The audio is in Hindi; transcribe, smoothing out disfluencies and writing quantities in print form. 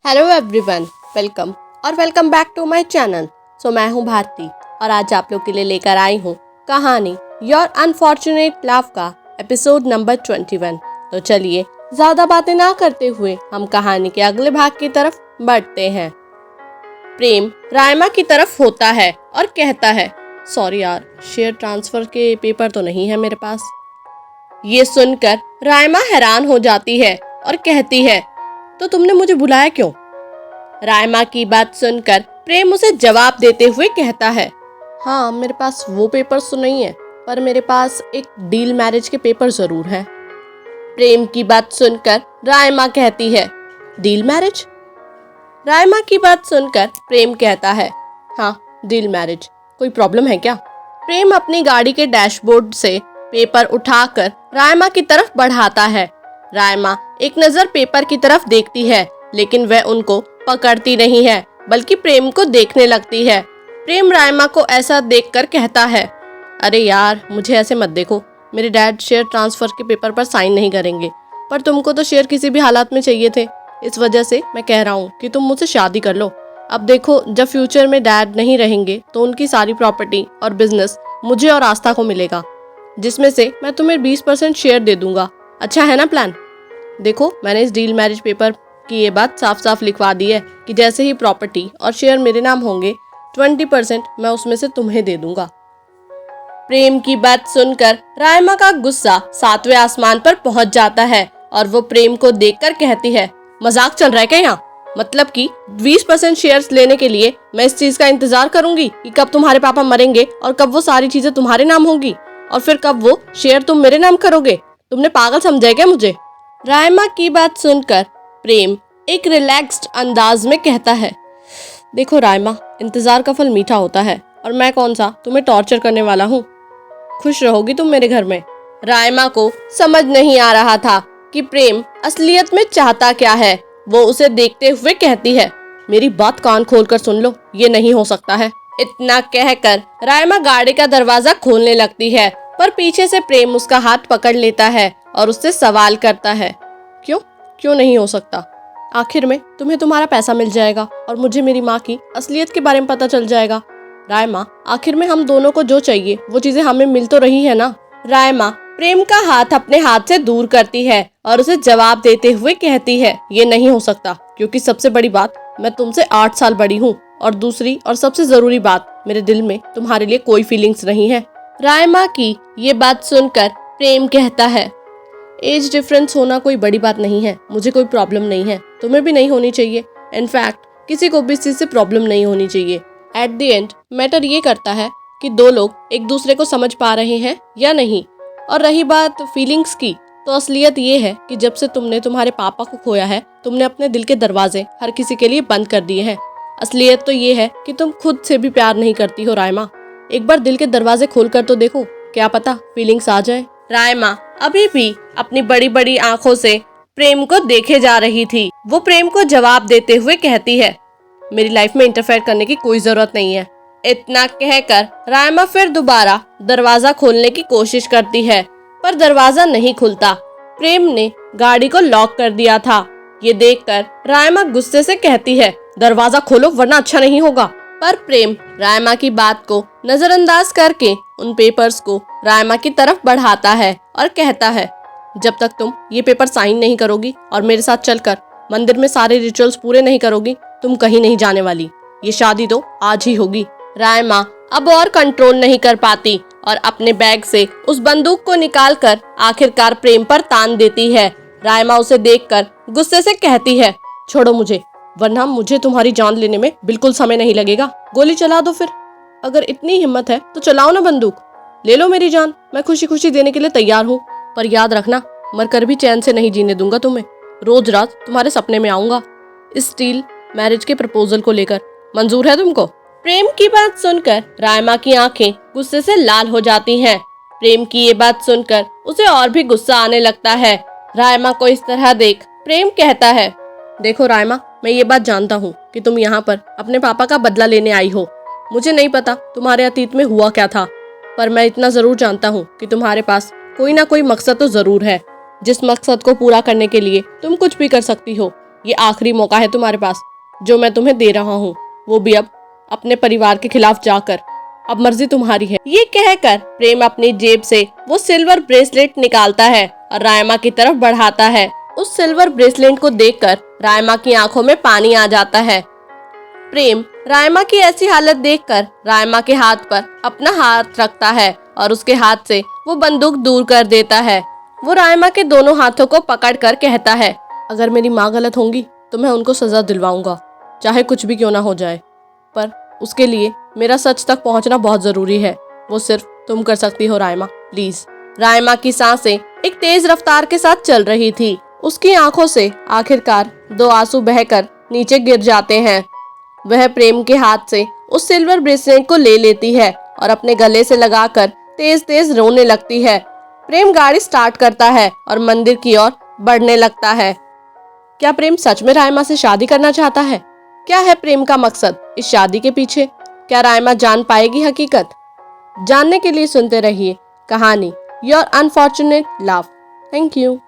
Hello everyone, welcome back to my channel. मैं हूँ भारती और आज आप लोग के लिए लेकर आई हूँ कहानी योर अनफॉर्चुनेट लव का एपिसोड नंबर 21। तो चलिए ज़्यादा बातें ना करते हुए हम कहानी के अगले भाग की तरफ बढ़ते हैं। प्रेम रायमा की तरफ होता है और कहता है, सॉरी यार, शेयर ट्रांसफ़र के पेपर तो नहीं है मेरे पास। ये सुनकर रायमा हैरान हो जाती है और कहती है, तो तुमने मुझे बुलाया क्यों? रायमा की बात सुनकर प्रेम उसे जवाब देते हुए कहता है, हाँ मेरे पास वो पेपर्स तो नहीं है, पर मेरे पास एक डील मैरिज के पेपर जरूर हैं। प्रेम की बात सुनकर रायमा कहती है, डील मैरिज? रायमा की बात सुनकर प्रेम कहता है, हाँ डील मैरिज, कोई प्रॉब्लम है क्या? प्रेम अपनी गाड़ी के डैशबोर्ड से पेपर उठाकर रायमा की तरफ बढ़ाता है। रायमा एक नज़र पेपर की तरफ देखती है, लेकिन वह उनको पकड़ती नहीं है, बल्कि प्रेम को देखने लगती है। प्रेम रायमा को ऐसा देखकर कहता है, अरे यार मुझे ऐसे मत देखो, मेरे डैड शेयर ट्रांसफ़र के पेपर पर साइन नहीं करेंगे, पर तुमको तो शेयर किसी भी हालात में चाहिए थे, इस वजह से मैं कह रहा हूँ कि तुम मुझसे शादी कर लो। अब देखो, जब फ्यूचर में डैड नहीं रहेंगे तो उनकी सारी प्रॉपर्टी और बिजनेस मुझे और आस्था को मिलेगा, जिसमें से मैं तुम्हें 20% शेयर दे दूंगा। अच्छा है ना प्लान? देखो, मैंने इस डील मैरिज पेपर की ये बात साफ साफ लिखवा दी है कि जैसे ही प्रॉपर्टी और शेयर मेरे नाम होंगे 20% मैं उसमें से तुम्हें दे दूंगा। प्रेम की बात सुनकर रायमा का गुस्सा 7वें आसमान पर पहुंच जाता है और वो प्रेम को देखकर कहती है, मजाक चल रहा है क्या यहाँ? मतलब कि 20% शेयर्स लेने के लिए मैं इस चीज का इंतजार करूंगी कि कब तुम्हारे पापा मरेंगे और कब वो सारी चीजें तुम्हारे नाम होंगी और फिर कब वो शेयर तुम मेरे नाम करोगे? तुमने पागल समझा है क्या मुझे? रायमा की बात सुनकर प्रेम एक रिलैक्स्ड अंदाज में कहता है, देखो रायमा, इंतजार का फल मीठा होता है और मैं कौन सा तुम्हें टॉर्चर करने वाला हूँ। खुश रहोगी तुम मेरे घर में। रायमा को समझ नहीं आ रहा था कि प्रेम असलियत में चाहता क्या है। वो उसे देखते हुए कहती है, मेरी बात कान खोलकर सुन लो, ये नहीं हो सकता है। इतना कहकर रायमा गाड़ी का दरवाजा खोलने लगती है, पर पीछे से प्रेम उसका हाथ पकड़ लेता है और उससे सवाल करता है, क्यों नहीं हो सकता? आखिर में तुम्हें तुम्हारा पैसा मिल जाएगा और मुझे मेरी माँ की असलियत के बारे में पता चल जाएगा। रायमा, आखिर में हम दोनों को जो चाहिए वो चीजें हमें मिल तो रही है ना? रायमा प्रेम का हाथ अपने हाथ से दूर करती है और उसे जवाब देते हुए कहती है, ये नहीं हो सकता, क्योंकि सबसे बड़ी बात, मैं तुमसे 8 साल बड़ी हूँ और दूसरी और सबसे जरूरी बात, मेरे दिल में तुम्हारे लिए कोई फीलिंग्स नहीं है। रायमा की ये बात सुनकर प्रेम कहता है, एज डिफरेंस होना कोई बड़ी बात नहीं है, मुझे कोई प्रॉब्लम नहीं है, तुम्हें भी नहीं होनी चाहिए। इनफैक्ट किसी को भी इस चीज से प्रॉब्लम नहीं होनी चाहिए। एट द एंड मैटर ये करता है कि दो लोग एक दूसरे को समझ पा रहे हैं या नहीं। और रही बात फीलिंग्स की, तो असलियत ये है कि जब से तुमने तुम्हारे पापा को खोया है, तुमने अपने दिल के दरवाजे हर किसी के लिए बंद कर दिए हैं। असलियत तो ये है कि तुम खुद से भी प्यार नहीं करती हो रायमा। एक बार दिल के दरवाजे खोल कर तो देखो, क्या पता फीलिंग्स आ जाए। रायमा अभी भी अपनी बड़ी बड़ी आंखों से प्रेम को देखे जा रही थी। वो प्रेम को जवाब देते हुए कहती है, मेरी लाइफ में इंटरफेयर करने की कोई जरूरत नहीं है। इतना कहकर रायमा फिर दोबारा दरवाजा खोलने की कोशिश करती है, पर दरवाजा नहीं खुलता। प्रेम ने गाड़ी को लॉक कर दिया था। ये देखकर रायमा गुस्से से कहती है, दरवाजा खोलो वरना अच्छा नहीं होगा। पर प्रेम रायमा की बात को नजरअंदाज करके उन पेपर्स को रायमा की तरफ बढ़ाता है और कहता है, जब तक तुम ये पेपर साइन नहीं करोगी और मेरे साथ चलकर मंदिर में सारे रिचुअल्स पूरे नहीं करोगी, तुम कहीं नहीं जाने वाली। ये शादी तो आज ही होगी। रायमा अब और कंट्रोल नहीं कर पाती और अपने बैग से उस बंदूक को निकालकर आखिरकार प्रेम पर तान देती है। रायमा उसे देखकर गुस्से से कहती है, छोड़ो मुझे, वरना मुझे तुम्हारी जान लेने में बिल्कुल समय नहीं लगेगा। गोली चला दो फिर, अगर इतनी हिम्मत है तो चलाओ ना बंदूक, ले लो मेरी जान, मैं खुशी खुशी देने के लिए तैयार हूँ। पर याद रखना, मरकर भी चैन से नहीं जीने दूंगा तुम्हें। रोज रात तुम्हारे सपने में आऊंगा। इस डील मैरिज के प्रपोजल को लेकर मंजूर है तुमको? प्रेम की बात सुनकर रायमा की आंखें गुस्से से लाल हो जाती हैं। प्रेम की ये बात सुनकर उसे और भी गुस्सा आने लगता है। रायमा को इस तरह देख प्रेम कहता है, देखो रायमा, मैं ये बात जानता हूँ कि तुम यहाँ पर अपने पापा का बदला लेने आई हो। मुझे नहीं पता तुम्हारे अतीत में हुआ क्या था, पर मैं इतना जरूर जानता हूँ कि तुम्हारे पास कोई ना कोई मकसद तो जरूर है, जिस मकसद को पूरा करने के लिए तुम कुछ भी कर सकती हो। ये आखिरी मौका है तुम्हारे पास जो मैं तुम्हें दे रहा हूँ, वो भी अब अपने परिवार के खिलाफ जाकर। अब मर्जी तुम्हारी है। ये कहकर प्रेम अपनी जेब से वो सिल्वर ब्रेसलेट निकालता है और रायमा की तरफ बढ़ाता है। उस सिल्वर ब्रेसलेट को देखकर रायमा की आंखों में पानी आ जाता है। प्रेम रायमा की ऐसी हालत देखकर रायमा के हाथ पर अपना हाथ रखता है और उसके हाथ से वो बंदूक दूर कर देता है। वो रायमा के दोनों हाथों को पकड़कर कहता है, अगर मेरी माँ गलत होंगी तो मैं उनको सजा दिलवाऊंगा, चाहे कुछ भी क्यों ना हो जाए, पर उसके लिए मेरा सच तक पहुंचना बहुत जरूरी है। वो सिर्फ तुम कर सकती हो रायमा, प्लीज। रायमा की सांसें एक तेज रफ्तार के साथ चल रही थी। उसकी आंखों से आखिरकार 2 आंसू बहकर नीचे गिर जाते हैं। वह प्रेम के हाथ से उस सिल्वर ब्रेसलेट को ले लेती है और अपने गले से लगाकर तेज तेज रोने लगती है। प्रेम गाड़ी स्टार्ट करता है और मंदिर की ओर बढ़ने लगता है। क्या प्रेम सच में रायमा से शादी करना चाहता है? क्या है प्रेम का मकसद इस शादी के पीछे? क्या रायमा जान पाएगी हकीकत? जानने के लिए सुनते रहिए कहानी your unfortunate love. Thank you.